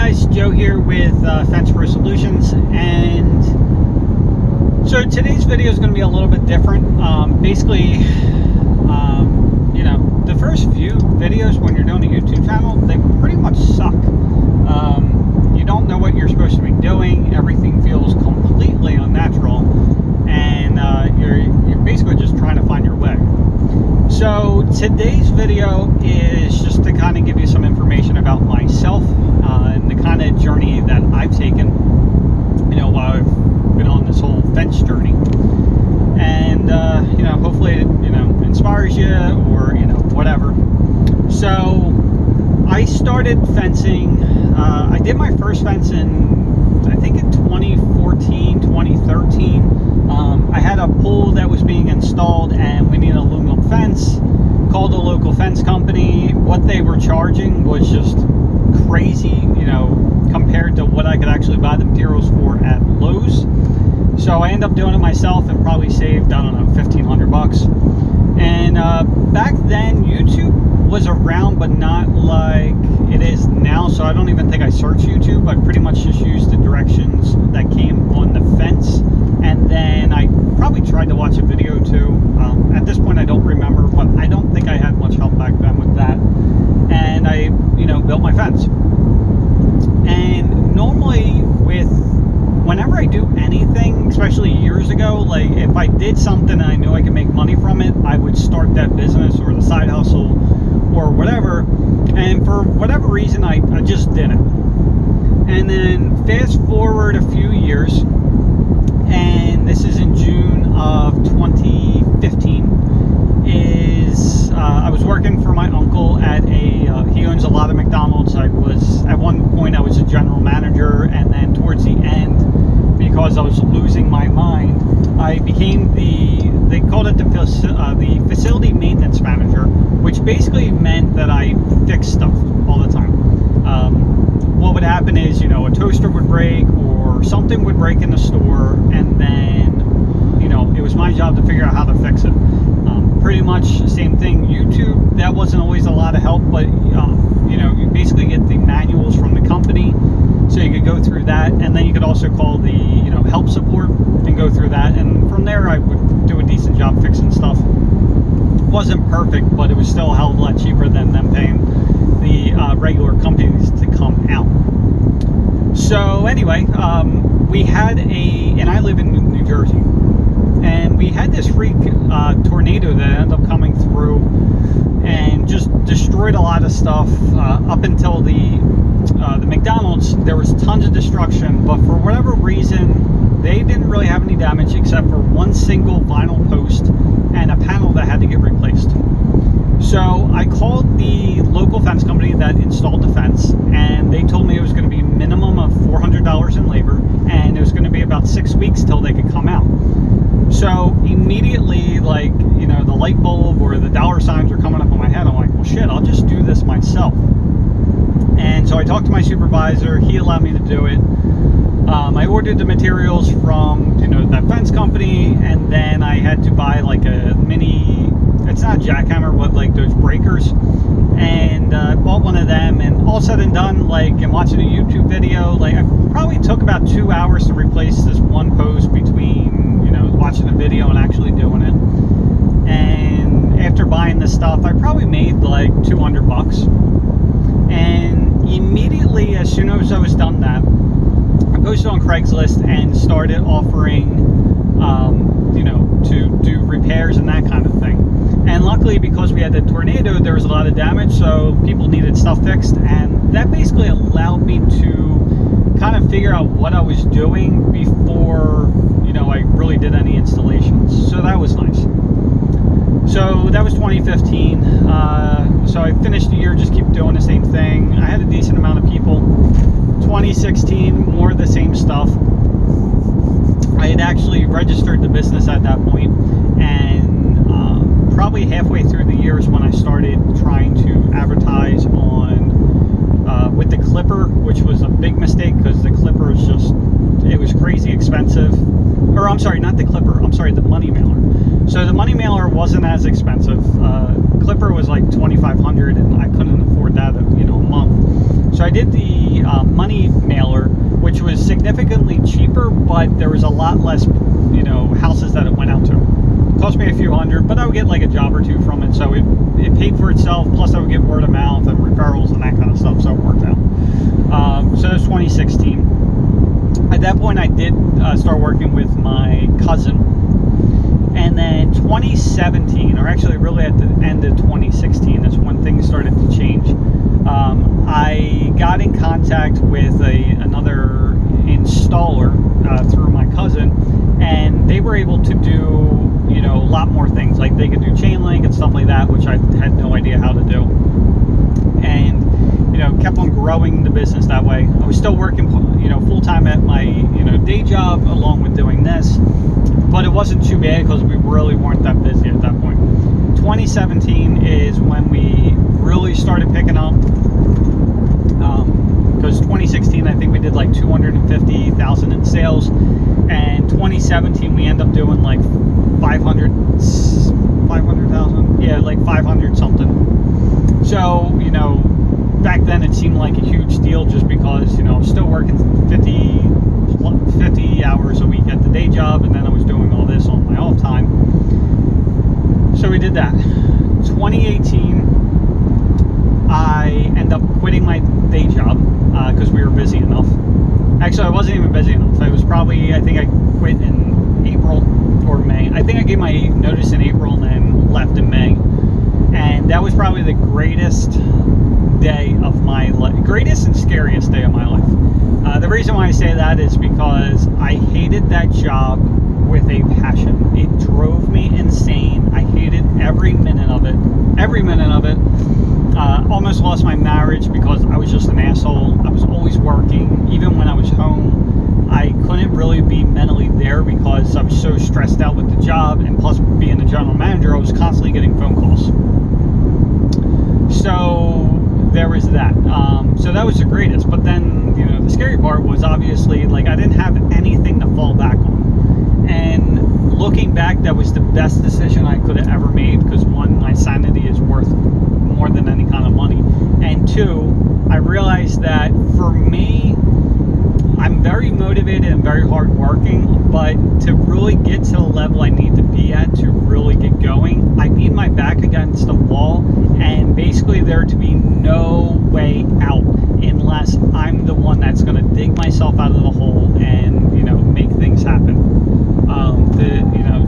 guys, Joe here with Fence Pro Solutions, and so today's video is going to be a little bit different. Basically, the first few videos when you're doing a YouTube channel, they pretty much suck. You don't know what you're supposed to be doing. Everything feels completely unnatural, and you're basically just trying to find your way. So today's video is just to kind of give you some information about myself and the kind of journey that I've taken, while I've been on this whole fence journey. And, hopefully it, inspires you or, whatever. So I started fencing. I did my first fence in 2014, 2013. I had a pole that was being installed and we needed an aluminum fence. Called a local fence company. What they were charging was just crazy, compared to what I could actually buy the materials for at Lowe's. So I ended up doing it myself and probably saved, $1,500. And back then, YouTube was around, but not like it is now. So I don't even think I searched YouTube. I pretty much just used the directions that came on the fence. And then I probably tried to watch a video too. At this point, I don't remember, but I don't think I had much help back then with that. And I, built my fence. And normally whenever I do anything, especially years ago, like if I did something and I knew I could make money from it, I would start that business or the side hustle or whatever. And for whatever reason, I just didn't. And then fast forward a few years, and this is in June of 2015, I was working for my uncle at he owns a lot of McDonald's. At one point I was a general manager, and then towards the end, because I was losing my mind, I became they called it the facility maintenance manager, which basically meant that I fixed stuff all the time. What would happen is, a toaster would break or something would break in the store, and then, it was my job to figure out how to fix it. Pretty much the same thing. YouTube, that wasn't always a lot of help, but, you basically get the manuals from the company, so you could go through that, and then you could also call the, help support and go through that, and from there I would do a decent job fixing stuff. It wasn't perfect, but it was still a hell of a lot cheaper than them paying the regular companies to come out. So anyway, we had and I live in New Jersey, and we had this freak tornado that ended up coming through and just destroyed a lot of stuff. Up until the McDonald's, there was tons of destruction, but for whatever reason, they didn't really have any damage except for one single vinyl post and a panel that had to get replaced. So I called the local fence company that installed the fence, and they told me it was going to be a minimum of $400 in labor, and it was going to be about 6 weeks till they could come out. So immediately, the light bulb or the dollar signs are coming up on my head. I'm like, well, shit, I'll just do this myself. And so I talked to my supervisor. He allowed me to do it. I ordered the materials from, that fence company, and then I had to buy like a mini, it's not a jackhammer, but like those breakers, and bought one of them. And all said and done, and watching a YouTube video, I probably took about 2 hours to replace this one post between, watching the video and actually doing it. And after buying this stuff, I probably made like $200. And immediately, as soon as I was done that, I posted on Craigslist and started offering, to do repairs and that kind of thing. And luckily, because we had the tornado, there was a lot of damage, so people needed stuff fixed, and that basically allowed me to kind of figure out what I was doing before, I really did any installations. So that was nice. So that was 2015. So I finished the year, just keep doing the same thing. I had a decent amount of people. 2016, more of the same stuff. I had actually registered the business at that point, and probably halfway through the year is when I started trying to advertise on with the Clipper, which was a big mistake because the Clipper is it was crazy expensive. Or I'm sorry, not the Clipper, I'm sorry, the Money Mailer. So the Money Mailer wasn't as expensive. Clipper was like $2,500, and I couldn't afford that, a month. So I did the money mailer, which was significantly cheaper, but there was a lot less, houses that it went out to. It cost me a few hundred, but I would get like a job or two from it, so it paid for itself. Plus, I would get word of mouth and referrals and that kind of stuff, so it worked out. So that was 2016. At that point, I did start working with my cousin. And then 2017, or actually really at the end of 2016, is when things started to change. I got in contact with another installer through my cousin, and they were able to do, a lot more things. Like they could do chain link and stuff like that, which I had no idea how to do. And kept on growing the business that way. I was still working, full time at my, day job along with doing this, but it wasn't too bad because we really weren't that busy at that point. 2017 is when we really started picking up, because 2016 I think we did like 250,000 in sales, and 2017 we ended up doing like 500,000, yeah, like 500 something. So back then it seemed like a huge deal just because I was still working 50 hours a week at the day job, and then I was doing all this on my off time. So we did that. 2018 I ended up quitting my day job because we were busy enough. Actually, I wasn't even busy enough. I think I quit in April or May. I think I gave my notice in April and then left in May. And that was probably the greatest day of my life, greatest and scariest day of my life. The reason why I say that is because I hated that job with a passion. It drove me insane. I hated every minute of it. Almost lost my marriage because I was just an asshole. I was always working. Even when I was home, I couldn't really be mentally there because I was so stressed out with the job, and plus being the general manager, I was constantly getting phone calls. So there was that. So that was the greatest. But then, the scary part was obviously like I didn't have anything to fall back on. And looking back, that was the best decision I could have ever made because one, my sanity is worth more than any kind of money. And two, I realized that for me, I'm very motivated and very hardworking, but to really get to the level I need to be at to really get going, I need my back against the wall and basically there to be no way out unless I'm the one that's going to dig myself out of the hole and, make things happen.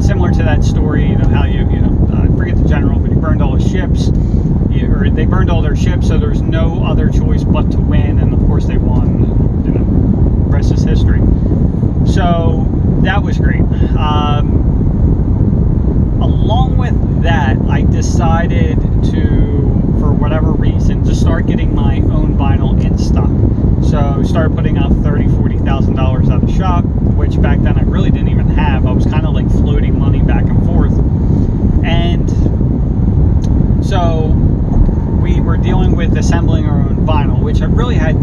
Similar to that story, how I forget the general, but he burned all his ships, or they burned all their ships, so there's no other choice but to win, and of course they won. Rest is history. So that was great. Along with that, I decided to, for whatever reason, to start getting my own vinyl in stock. So I started putting out $30,000-$40,000 out of the shop, which back then I really didn't even have. I was kind of like floating money back and forth. And so we were dealing with assembling our own vinyl, which I really had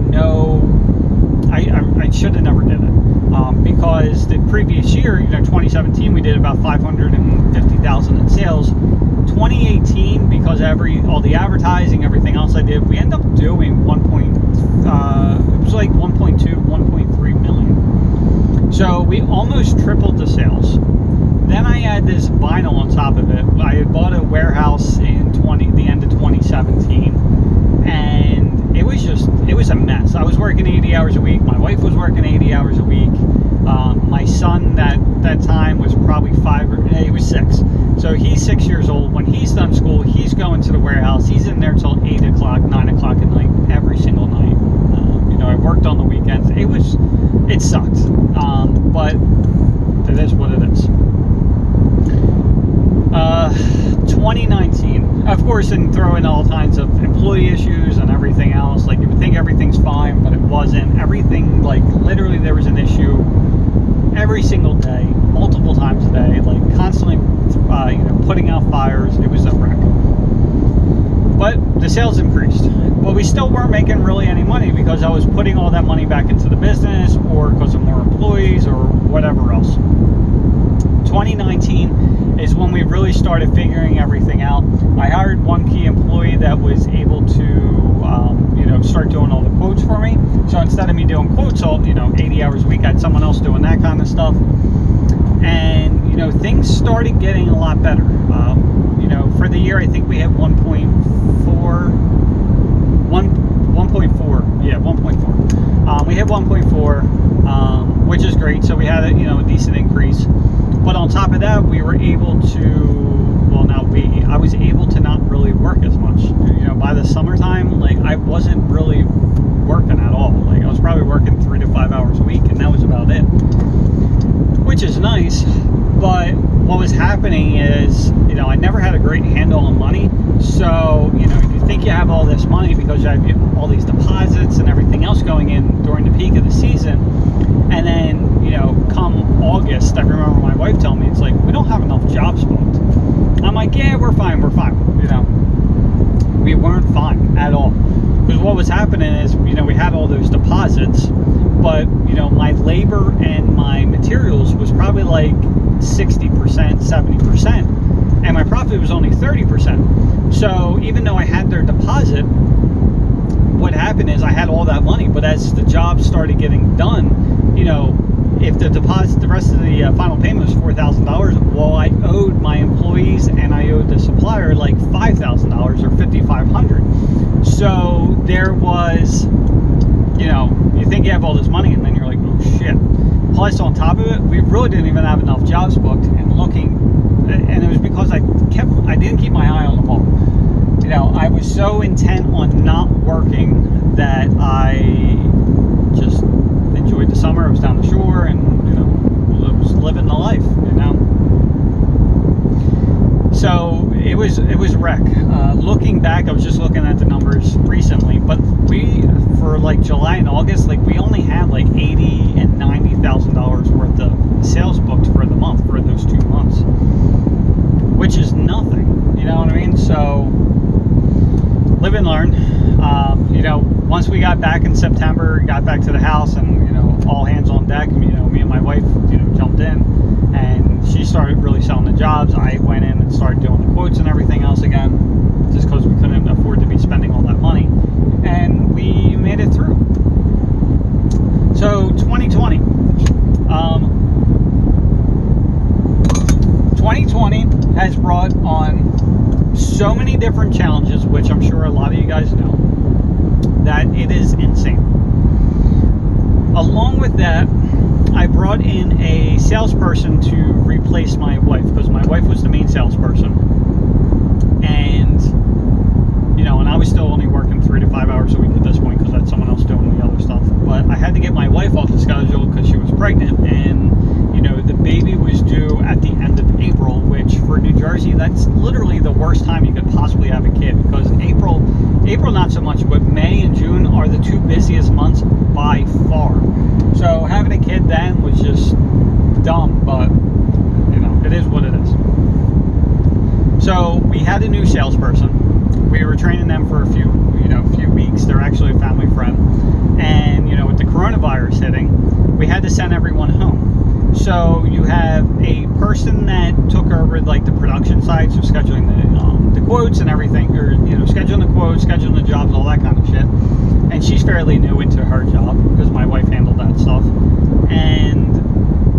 I should have never did it. Because the previous year, 2017, we did about 550,000 in sales. 2018, because all the advertising, everything else I did, we ended up doing it was like 1.2, 1.3 million. So we almost tripled the sales. Then I had this vinyl on top of it. I had bought a warehouse in the end of 2017, and it was a mess. I was working 80 hours a week. My wife was working 80 hours a week. My son that time was probably he was 6. So he's 6 years old. When he's done school, he's going to the warehouse. He's in there till 8 o'clock, 9 o'clock at night, every single night. I worked on the weekends. It sucked. But it is what it is. 2019, of course, and throw in all kinds of employee issues and everything else. Like you would think everything's fine, but it wasn't. Everything, like literally there was an issue every single day, multiple times a day, like constantly putting out fires. It was a wreck. But the sales increased. Well, we still weren't making really any money because I was putting all that money back into the business or because of more employees or whatever else. 2019 is when we really started figuring everything out. I hired one key employee that was able to start doing all the quotes for me. So instead of me doing quotes all 80 hours a week, I had someone else doing that kind of stuff. And things started getting a lot better. For the year, I think we had 1.4. We hit 1.4, which is great. So we had a decent increase. But on top of that, we were able to. I was able to not really work as much. By the summertime, I wasn't really working at all. I was probably working 3 to 5 hours a week, and that was about it. Which is nice, but what was happening is, I never had a great handle on money. So, you think you have all this money because you have all these deposits and everything else going in during the peak of the season. And then, come August, I remember my wife telling me, it's like, we don't have enough jobs booked. I'm like, yeah, we're fine. We weren't fine at all. Because what was happening is, we had all those deposits, but, my labor and my materials was probably like 60%, 70%, and my profit was only 30%. So even though I had their deposit, what happened is I had all that money, but as the job started getting done, if the deposit, the rest of the final payment was $4,000, well, I owed my employees and I owed the supplier like $5,000 or $5,500. So there was, you think you have all this money, and then you're like, oh shit. Plus, on top of it, we really didn't even have enough jobs booked. And it was because I didn't keep my eye on the ball. I was so intent on not working that I just enjoyed the summer. I was down the shore and I was living the life. So it was a wreck. Looking back, I was just looking at the numbers recently, but for July and August, we only had $80,000 and $90,000 worth of sales booked for the month, for those 2 months, which is nothing. You know what I mean? So live and learn. Once we got back in September, got back to the house, and all hands on deck. Me and my wife jumped in, and she started really selling the jobs. I went in and started doing the quotes and everything else again, just because we couldn't afford to be spending all that money, and we made it through. So 2020 has brought on so many different challenges, which I'm sure a lot of you guys know, that it is insane. Along with that, I brought in a salesperson to replace my wife, because my wife was the main salesperson, and and I was still only working 3 to 5 hours a week at this point because I had someone else doing the other stuff. But I had to get my wife off the schedule because she was pregnant, and the baby was due at the end of April, which for New Jersey, that's literally the worst time you could possibly have a kid, because April not so much, but May and June are the 2 busiest months by far. So having a kid then was just dumb, but it is what it is. So we had a new salesperson. We were training them for a few weeks. They're actually a family friend, and with the coronavirus hitting, we had to send everyone home. So you have a person that took over the production side, so scheduling the quotes and everything, or scheduling the quotes, scheduling the jobs, all that kind of shit. And she's fairly new into her job because my wife handled that stuff. And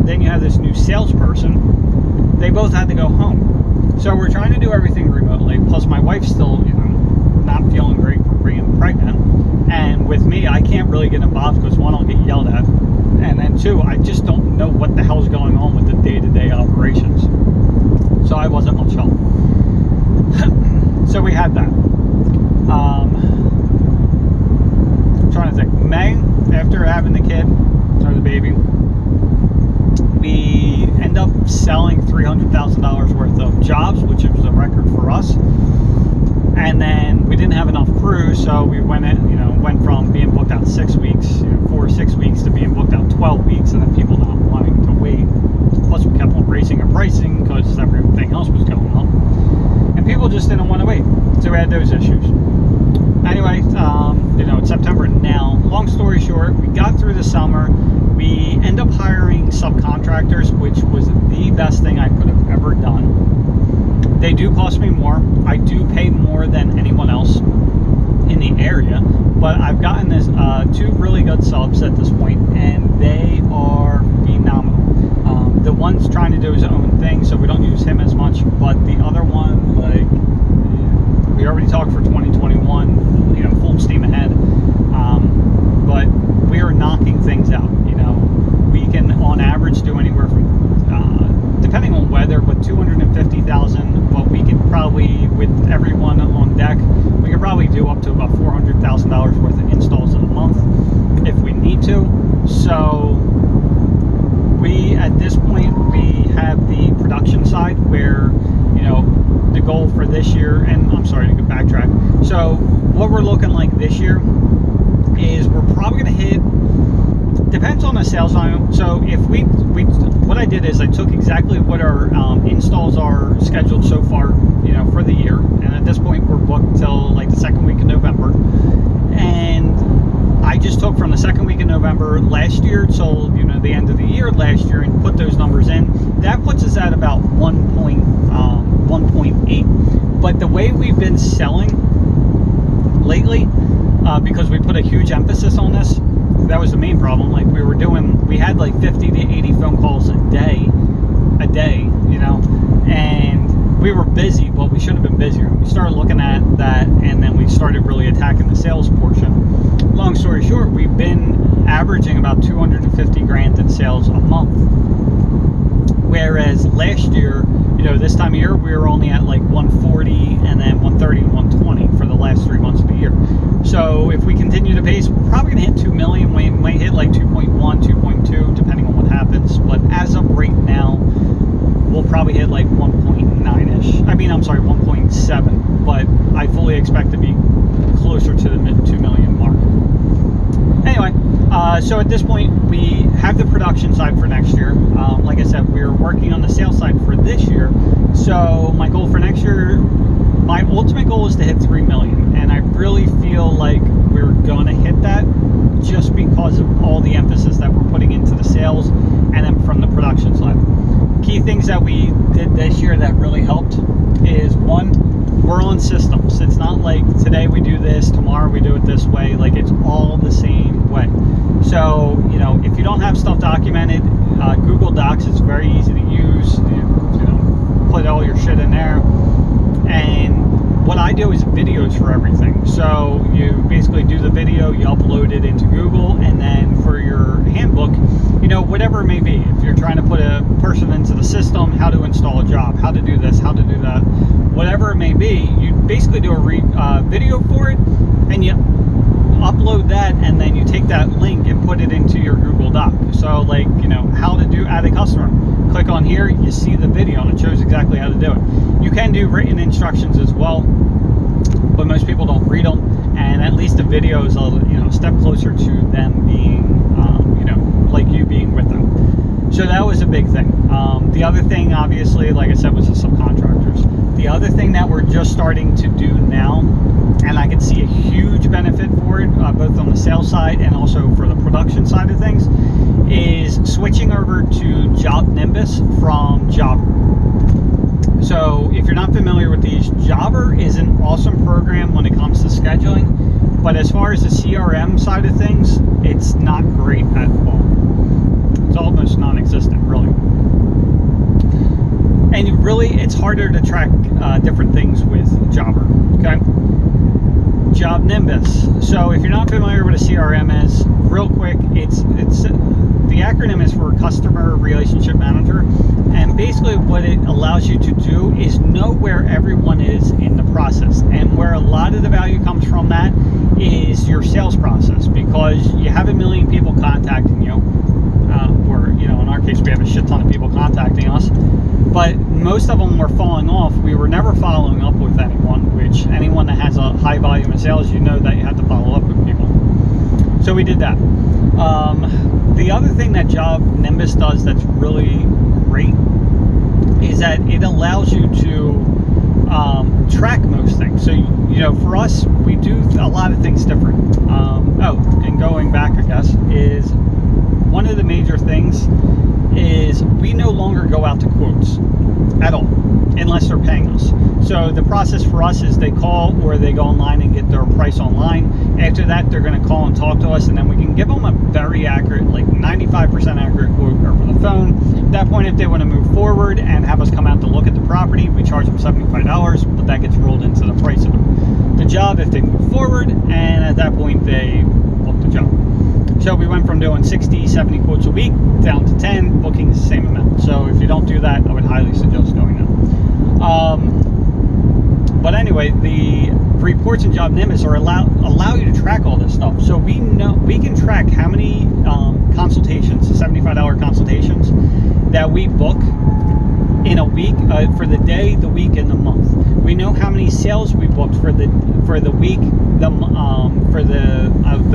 then you have this new salesperson. They both had to go home. So we're trying to do everything remotely. Plus my wife's still not feeling great from being pregnant. And with me, I can't really get involved because 1, I'll get yelled at, and then 2, I just don't know what the hell's going on with the day-to-day operations. So I wasn't much help. So we had that. I'm trying to think. May, after having the kid, or the baby, we end up selling $300,000 worth of jobs, which was a record for us. And then we didn't have enough crew, so we went from being booked out 6 weeks, 4 or 6 weeks, to being booked out 12 weeks, and then people not wanting to wait. Plus, we kept on raising our pricing because everything else was going up, and people just didn't want to wait. So we had those issues. Anyway, it's September now. Long story short, we got through the summer. we end up hiring subcontractors, which was the best thing I could have ever done. They do cost me more. I do pay more than anyone else in the area, but I've gotten this 2 really good subs at this point, and they are phenomenal. The one's trying to do his own thing, so we don't use him as much, but the other one, like, we already talked for 2021, you know, full steam ahead. But we are knocking things out. You know, we can on average do anywhere from, depending on weather, but 250,000. But we could probably, with everyone on deck, we could probably do up to about $400,000 worth of installs in a month if we need to. So we, at this point, we have the production side where, you know, the goal for this year, and I'm sorry to go backtrack. So what we're looking like this year is we're probably going to hit, depends on the sales volume. So if we what I did is I took exactly what our installs are scheduled so far, you know, for the year, and at this point we're booked till like the second week of November, and I just took from the second week of November last year till, you know, the end of the year last year and put those numbers in. That puts us at about 1.8. But the way we've been selling lately, because we put a huge emphasis on this, that was the main problem. Like, we had like 50 to 80 phone calls a day, you know, and we were busy, but we should have been busier. We started looking at that, and then we started really attacking the sales portion. Long story short, we've been averaging about 250 grand in sales a month. Whereas last year, you know, this time of year, we were only at like 140 and then 130 and 120 for the last 3 months of the year. So if we continue to pace, we're probably going to hit 2 million. We might hit like 2.1, 2.2, depending on what happens. But as of right now, we'll probably hit like 1.9-ish. I mean, I'm sorry, 1.7. But I fully expect to be closer to the 2 million mark. Anyway, so at this point, we have the production side for next year. Like I said, we're working on the sales side for this year. So my goal for next year, my ultimate goal is to hit 3 million. And I really feel like we're going to hit that just because of all the emphasis that we're putting into the sales and then from the production side. Key things that we did this year that really helped is, one, we're on systems. It's not like today we do this, tomorrow we do it this way. Like, it's all the same way. So, you know, if you don't have stuff documented, Google Docs is very easy to use. You know, put all your shit in there. And what I do is videos for everything. So you basically do the video, you upload it into Google, and then for your handbook, you know, whatever it may be. If you're trying to put a person into the system, how to install a job, how to do this, how to do that, whatever it may be, you basically do a video for it, and you upload that, and then you take that link and put it into your Google Doc. So, like, you know, how to add a customer. Click on here, you see the video, and it shows exactly how to do it. You can do written instructions as well, but most people don't read them, and at least the video is a, you know, step closer to them being, you know, like you being with them. So that was a big thing. The other thing, obviously, like I said, was the subcontractors. The other thing that we're just starting to do now, and I can see a huge benefit for it, both on the sales side and also for the production side of things, is switching over to Job Nimbus from Jobber. So if you're not familiar with these, Jobber is an awesome program when it comes to scheduling, but as far as the CRM side of things, it's not great at all. It's almost non-existent, really. And really, it's harder to track different things with Jobber, okay? Job Nimbus. So if you're not familiar with what a CRM is, real quick, it's the acronym is for Customer Relationship Manager, and basically what it allows you to do is know where everyone is in the process, and where a lot of the value comes from that is your sales process, because you have a million people contacting you, or, you know, in our case we have a shit ton of people contacting us, but most of them were falling off. We were never following up with anyone, which anyone that has a high volume of sales, you know that you have to follow up with people. So we did that. The other thing that Job Nimbus does that's really great is that it allows you to track most things. So, you know, for us, we do a lot of things different. And going back, I guess, is one of the main no longer go out to quotes at all, unless they're paying us. So the process for us is they call or they go online and get their price online. After that, they're going to call and talk to us, and then we can give them a very accurate, like 95% accurate quote over the phone. At that point, if they want to move forward and have us come out to look at the property, we charge them $75, but that gets rolled into the price of the job if they move forward, and at that point, they book the job. So we went from doing 60, 70 quotes a week down to 10, booking the same amount. So if you don't do that, I would highly suggest doing that. But anyway, the reports in Job Nimbus are allow you to track all this stuff. So we know we can track how many consultations, $75 consultations, that we book in a week, for the day, the week, and the month. We know how many sales we booked for the week, the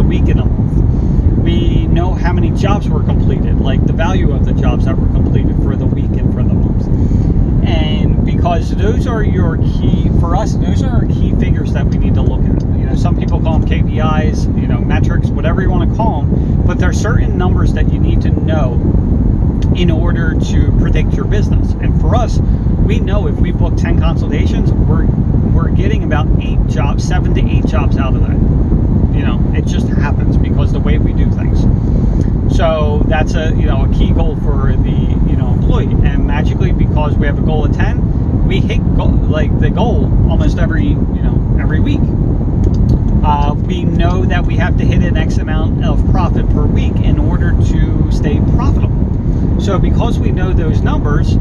week and the month. We know how many jobs were completed, like the value of the jobs that were completed for the week and for the month. And because those are your key, for us, those are our key figures that we need to look at. You know, some people call them KPIs, you know, metrics, whatever you want to call them, but there are certain numbers that you need to know in order to predict your business. And for us, we know if we book 10 consultations, we're getting about 7 to 8 jobs out of that. You know, it just happens because the way we do things. So that's a key goal for the employee. And magically, because we have a goal of 10, we hit the goal almost every week. We know that we have to hit an X amount of profit per week in order to stay profitable. So because we know those numbers,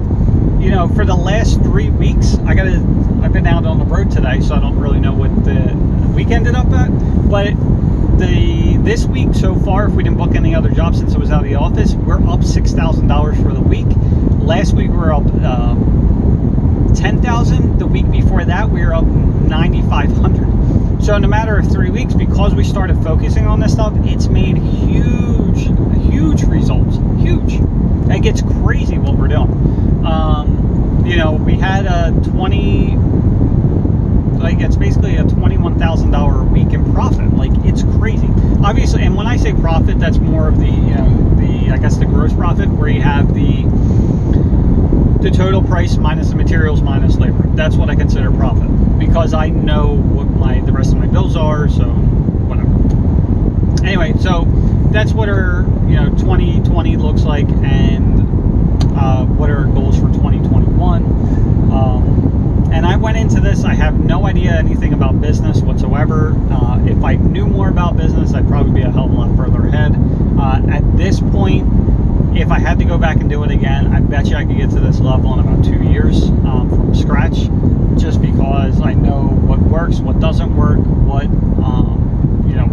for the last 3 weeks, I've been out on the road today, so I don't really know what the week ended up at. But this week so far, if we didn't book any other jobs since it was out of the office, we're up $6,000 for the week. Last week we were up $10,000. The week before that we were up $9,500. So in a matter of 3 weeks, because we started focusing on this stuff, it's made huge results. Huge. It gets crazy what we're doing. We had it's basically a $21,000 a week in profit. Like, it's crazy. Obviously, and when I say profit, that's more of the gross profit, where you have the total price minus the materials minus labor. That's what I consider profit, because I know what the rest of my bills are, so whatever. Anyway, so that's what our 2020 looks like, and what are our goals for 2021. And I went into this, I have no idea anything about business whatsoever. If I knew more about business, I'd probably be a hell of a lot further ahead. At this point, if I had to go back and do it again, I bet you I could get to this level in about 2 years from scratch, just because I know what works, what doesn't work,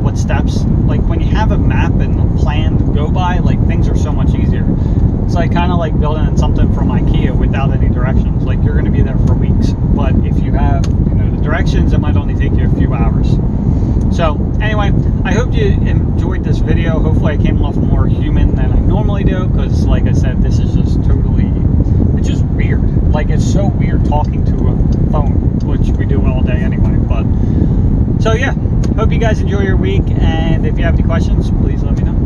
what steps. Like, when you have a map and a plan to go by, like, things are so much easier. It's like kind of like building something from IKEA without any directions. Like, you're going to be there for weeks, but if you have the directions, it might only take you a few hours. So anyway, I hope you enjoyed this video. Hopefully I came off more human than I normally do, because like I said, this is just it's just weird. Like, it's so weird talking to a phone, which we do all day anyway. But so yeah, hope you guys enjoy your week, and if you have any questions, please let me know.